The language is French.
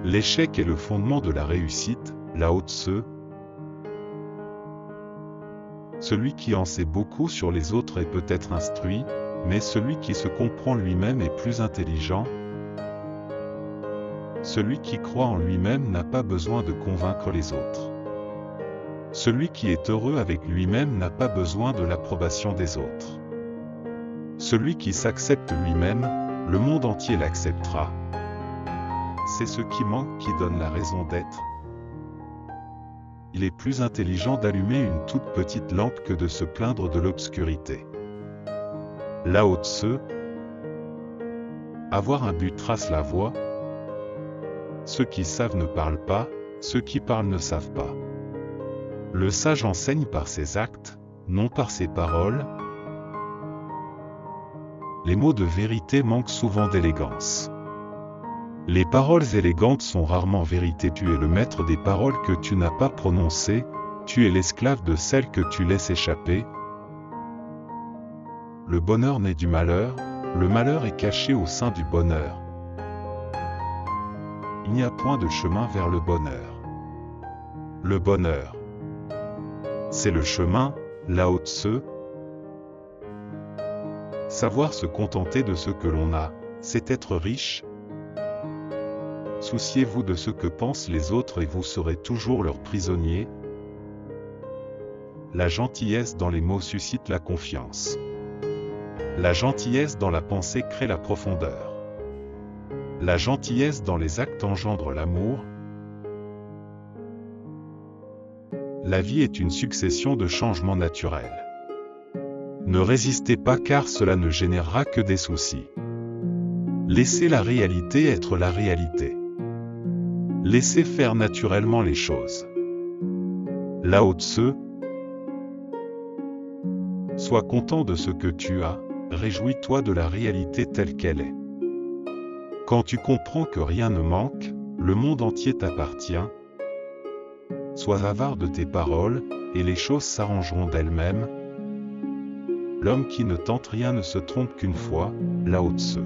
L'échec est le fondement de la réussite, Lao Tse. Celui qui en sait beaucoup sur les autres est peut-être instruit, mais celui qui se comprend lui-même est plus intelligent. Celui qui croit en lui-même n'a pas besoin de convaincre les autres. Celui qui est heureux avec lui-même n'a pas besoin de l'approbation des autres. Celui qui s'accepte lui-même, le monde entier l'acceptera. C'est ce qui manque qui donne la raison d'être. Il est plus intelligent d'allumer une toute petite lampe que de se plaindre de l'obscurité. Lao Tse. Avoir un but trace la voie. Ceux qui savent ne parlent pas, ceux qui parlent ne savent pas. Le sage enseigne par ses actes, non par ses paroles. Les mots de vérité manquent souvent d'élégance. Les paroles élégantes sont rarement vérité. Tu es le maître des paroles que tu n'as pas prononcées, tu es l'esclave de celles que tu laisses échapper. Le bonheur naît du malheur, le malheur est caché au sein du bonheur. Il n'y a point de chemin vers le bonheur. Le bonheur, c'est le chemin, Lao Tse. Savoir se contenter de ce que l'on a, c'est être riche. Souciez-vous de ce que pensent les autres et vous serez toujours leur prisonnier. La gentillesse dans les mots suscite la confiance. La gentillesse dans la pensée crée la profondeur. La gentillesse dans les actes engendre l'amour. La vie est une succession de changements naturels. Ne résistez pas car cela ne générera que des soucis. Laissez la réalité être la réalité. Laissez faire naturellement les choses. Lao Tse. Sois content de ce que tu as, réjouis-toi de la réalité telle qu'elle est. Quand tu comprends que rien ne manque, le monde entier t'appartient. Sois avare de tes paroles, et les choses s'arrangeront d'elles-mêmes. L'homme qui ne tente rien ne se trompe qu'une fois, Lao Tse.